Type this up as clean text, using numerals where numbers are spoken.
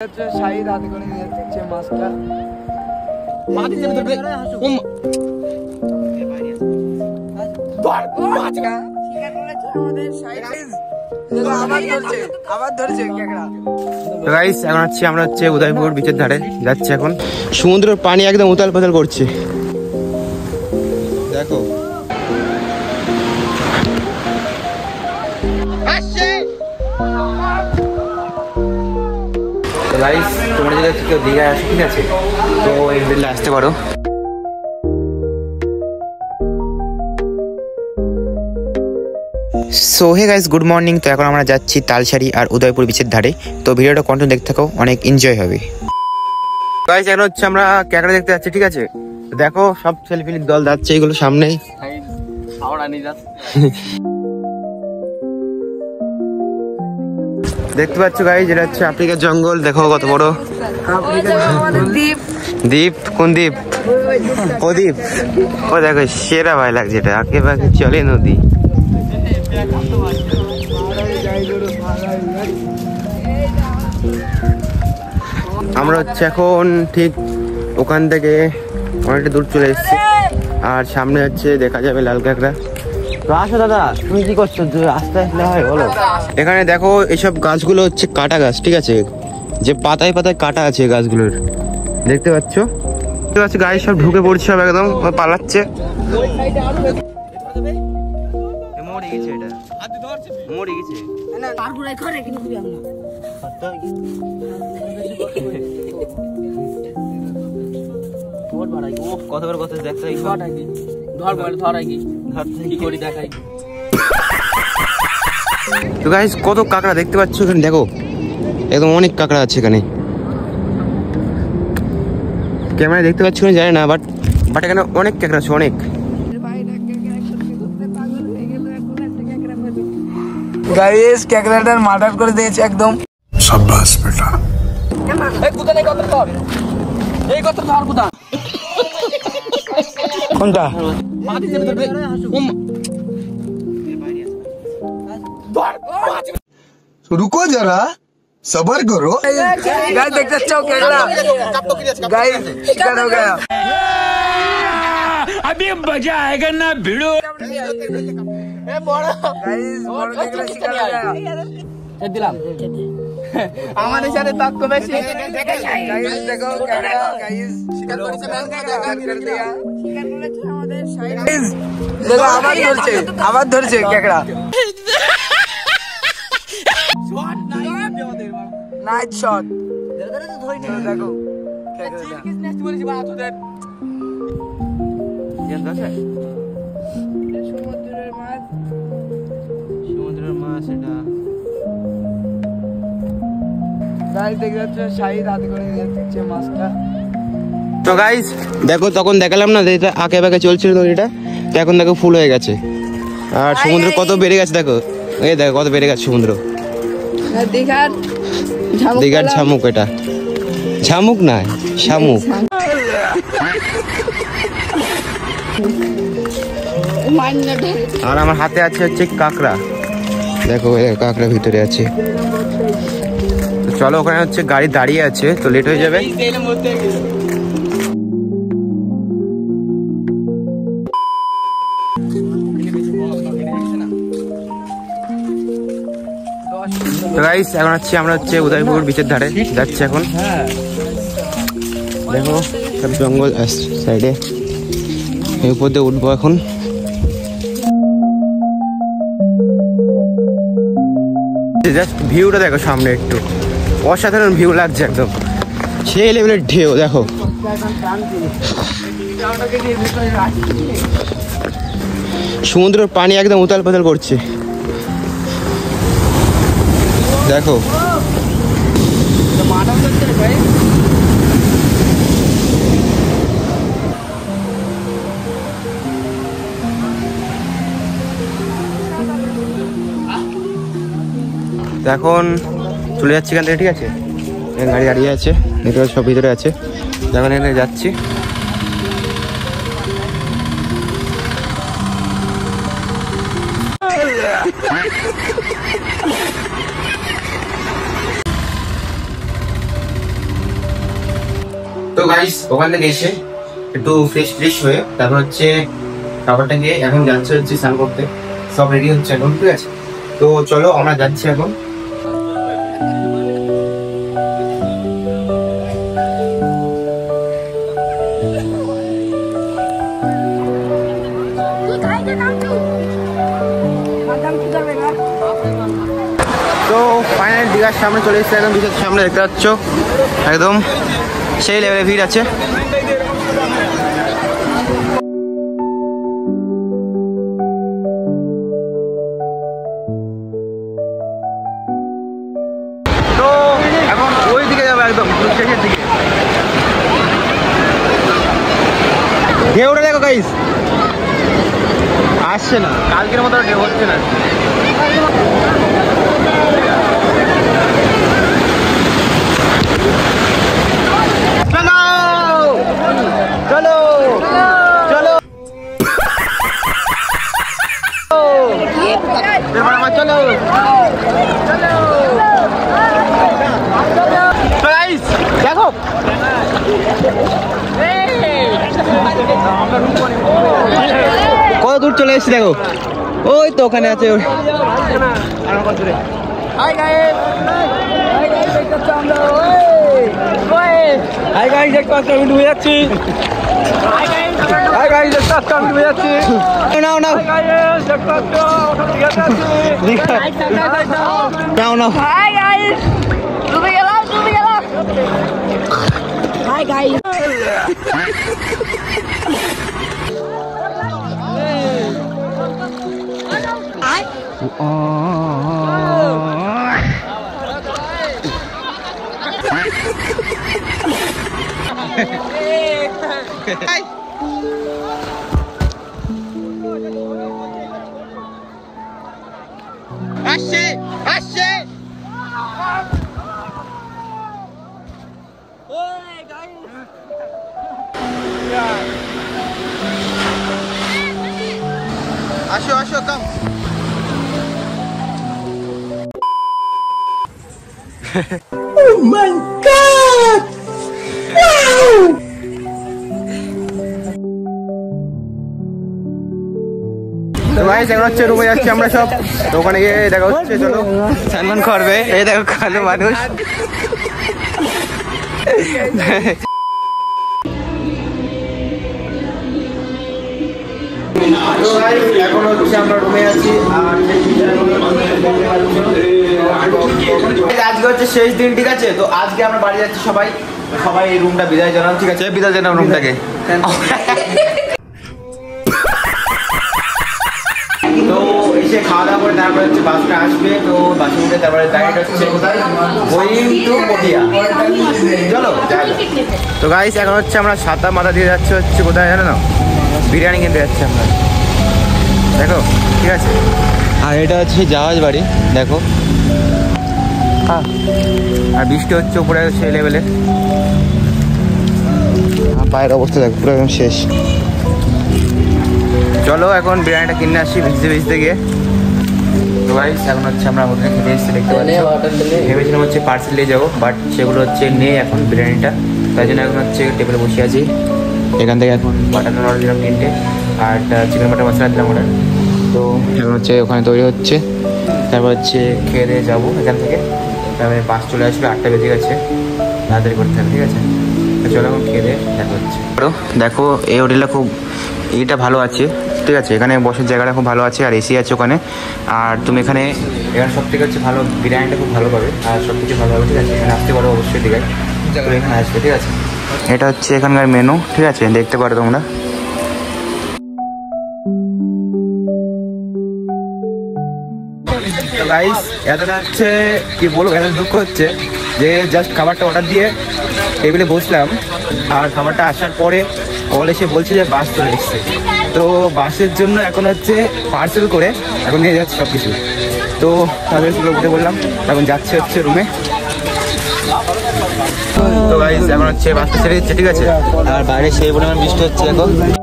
শাহিদ হাতে করে নিয়ে যাচ্ছে মাছটা। আমরা হচ্ছে উদয়পুর বিচের ধারে যাচ্ছি এখন। সমুদ্রের পানি একদম উতাল পাতাল করছে, দেখো। গাইস, তোমরা যদি কেউ দীঘায় আসো, ঠিক আছে, তো এই হোটেলে আসতে পারো। So hey guys, good morning. তো এখন আমরা যাচ্ছি তালসারি আর উদয়পুর বিচের ধারে। তো ভিডিওটা কন্টিনিউ দেখতে থাকো, অনেক এনজয় হবে। গাইস, এখন হচ্ছে আমরা ক্যাকড়া দেখতে যাচ্ছি, ঠিক আছে। দেখো সব সেলফির দল যাচ্ছে, এগুলো সামনেই। দেখতে পাচ্ছ গাইস, যেটা হচ্ছে আফ্রিকার জঙ্গল। দেখো কত বড় দ্বীপ। কোন দ্বীপ? ও দ্বীপ। ও দেখো সেরা ভাই লাগছে, এটা আঁকে বাঁকে চলে নদী। আমরা হচ্ছে এখন ঠিক ওখান থেকে অনেকটা দূর চলে এসেছি, আর সামনে হচ্ছে দেখা যাবে লাল কাঁকড়া। তো আসো দাদা, তুমি কি করছো? রাস্তায় আসলে হয় বলো। এখানে দেখো এইসব গাছগুলো হচ্ছে কাটা গাছ, ঠিক আছে, যে পাতায় পাতায় কাটা আছে গাছগুলোর, দেখতে পাচ্ছ। দেখতে পাচ্ছ গাছ সব ঢুকে পড়ছে, সব একদম পালাচ্ছে। মরে গেছে, এটা মরে গেছে। কতবার কথা দেখতে তো গাইস, কত কাঁকড়া দেখতে পাচ্ছ এখানে, দেখো একদম অনেক কাঁকড়া আছে এখানে। ক্যামেরা দেখতে পাচ্ছ না জানি না, বাট এখানে অনেক কাঁকড়া আছে, অনেক। গাইস, ক্যাকড়াটার মার্ডার করে দিয়েছে একদম। শাবাশ বেটা। কোনটা? रुको जरा, सबर करो। गाइस देख सकते हो कैकड़ा, गाइस शिकार हो गया। अभी मजा आएगा ना भिड़ो। गाइस बड़ कैकड़ा शिकार हो गया। ছেড়ে দিলাম আমাদের সাথে তক্ক বেশি। গাইস দেখো कैकड़ा, गाइस শিকার করেছে, कर दिया। শিকার করেছে আমাদের সাইড। গাইস দেখো আবার ধরছে कैकड़ा। নাইট শট দেখো সমুদ্রের মাছ এটা। শাহিদ হাতে করে নিয়ে যাচ্ছে মাছটা। তো গাইস দেখো, তখন দেখালাম না যেটা আঁকে বাঁকে চলছিল নদীটা, তো এখন দেখো ফুল হয়ে গেছে, আর সমুদ্র কত বেড়ে গেছে দেখো। এই দেখো কত বেড়ে গেছে সমুদ্র। দীঘার ঝামুক, এটা ঝামুক না, শামুক। আর আমার হাতে আছে হচ্ছে কাঁকড়া, দেখো কাঁকড়া ভিতরে আছে। তো চলো, ওখানে হচ্ছে গাড়ি দাঁড়িয়ে আছে, তো লেট হয়ে যাবে। গাইস, এখন আমরা হচ্ছে উদয়পুর বিচের ধারে যাচ্ছি এখন। দেখো সব জঙ্গল সাইডে, এই উপর দিয়ে উঠবো এখন। জাস্ট ভিউটা দেখো সামনে, একটু অসাধারণ ভিউ লাগছে, একদম সেই লেভেলের ঢেউ। দেখো সমুদ্রের পানি একদম উতাল পাতাল করছে, দেখো। এখন চলে যাচ্ছি এখান থেকে, ঠিক আছে। গাড়ি দাঁড়িয়ে আছে, নেটওয়ার্ক সব ভিতরে আছে, যখন এখানে যাচ্ছি। তো গাইস ওখান থেকে এসে একটু ফ্রেশ হয়ে তারপর হচ্ছে খাবারটাকে এখন যাচ্ছে হচ্ছে স্নান করতে, সব রেডি হচ্ছে এখন, ঠিক আছে? তো চলো আমরা যাচ্ছি এখন। তো ফাইনাল দীঘার সামনে চলে এসেছে, একদম বিশেষ সামনে দেখতে পাচ্ছ একদম সেই লেভেলে ভিড় আছে। তো এখন ওই দিকে যাবো একদম শেষের দিকে। ঢেউটা দেখো গাইস, আসছে না, কালকের মতো ঢেউ হচ্ছে না। চলো চলো চলো দেখো কত দূর চলে এসেছি দেখো, ওই তো ওখানে আছে। আসছে আসছে আসো আসো কাম। Oh my God! Wow! তো গাইস এখন হচ্ছে রুমে যাচ্ছি আমরা সব, তো ওখানে গিয়ে দেখা হচ্ছে। চলো স্নান করবে, এই দেখো কালো মানুষ। এখন হচ্ছে আমরা রুমে আছি, আর আজকে হচ্ছে শেষ দিন, ঠিক আছে? তো আজকে আমরা বাড়ি যাচ্ছি সবাই, সবাই এই রুমটা বিদায় জানান, ঠিক আছে? বিদায় জানাম রুমটাকে। তো এসে খাওয়া দাওয়া করে তারপরে হচ্ছে বাসটা আসবে, তো বাসে উঠে তারপরে ডাইরেক্ট হচ্ছে কোথায়, গোয়িং টু পটিয়া। চলো। তো গাইস এখন হচ্ছে আমরা সাতা মাথা দিয়ে যাচ্ছি হচ্ছে কোথায় জানো না, বিরিয়ানি কিনতে যাচ্ছি আমরা, দেখো, ঠিক আছে? আর এটা হচ্ছে জাহাজ বাড়ি, দেখো। হ্যাঁ, আর বৃষ্টি হচ্ছে উপরে সেই লেভেলে, পায়ের অবস্থা দেখো পুরো একদম শেষ। চলো এখন বিরিয়ানিটা কিনে আসি ভিজতে ভিজতে গিয়ে। তো গাইস এখন হচ্ছে আমরা হোটেলে খেতে এসেছি, দেখতে পাচ্ছি। ভেবেছিলাম হচ্ছে পার্সেল নিয়ে যাবো, বাট সেগুলো হচ্ছে নেই এখন বিরিয়ানিটা, তাই জন্য এখন হচ্ছে টেবিলে বসে আছি। এখান থেকে এখন বাটার নান অর্ডার দিলাম 3টে, আর একটা চিকেন বাটার মশলা দিলাম অর্ডার। তো এখন হচ্ছে ওখানে তৈরি হচ্ছে, তারপর হচ্ছে খেয়ে দিয়ে যাবো এখান থেকে। তারপরে বাস চলে আসবে, 8টা বেজে গেছে, তাড়াতাড়ি করতে হবে, ঠিক আছে? চলো এখন খেয়ে দিয়ে দেখা হচ্ছে। দেখো এই হোটেলটা খুব এটা ভালো আছে, ঠিক আছে? এখানে বসার জায়গাটা খুব ভালো আছে, আর এসি আছে ওখানে। আর তুমি এখানে সব থেকে হচ্ছে ভালো বিরিয়ানিটা খুব ভালো পাবে, আর সব কিছু ভালো হবে, ঠিক আছে? এখানে আসতে পারো অবশ্যই, ঠিক আছে? তো এখানে আসবে, ঠিক আছে? এটা হচ্ছে এখানকার মেনু, ঠিক আছে? দেখতে পারো তোমরা। গাইস এতটা হচ্ছে কি বলবো, এত দুঃখ হচ্ছে যে জাস্ট খাবারটা অর্ডার দিয়ে টেবিলে বসলাম, আর খাবারটা আসার পরে কল এসে বলছে যে বাস চলে এসছে। তো বাসের জন্য এখন হচ্ছে পার্সেল করে এখন নিয়ে যাচ্ছে সব কিছু। তো তাদের উঠে বললাম, এখন যাচ্ছে হচ্ছে রুমে। তো গাইস এখন হচ্ছে বাসটা ছেড়ে দিচ্ছে, ঠিক আছে? আর বাইরে সেই পরিমাণ বৃষ্টি হচ্ছে এখন।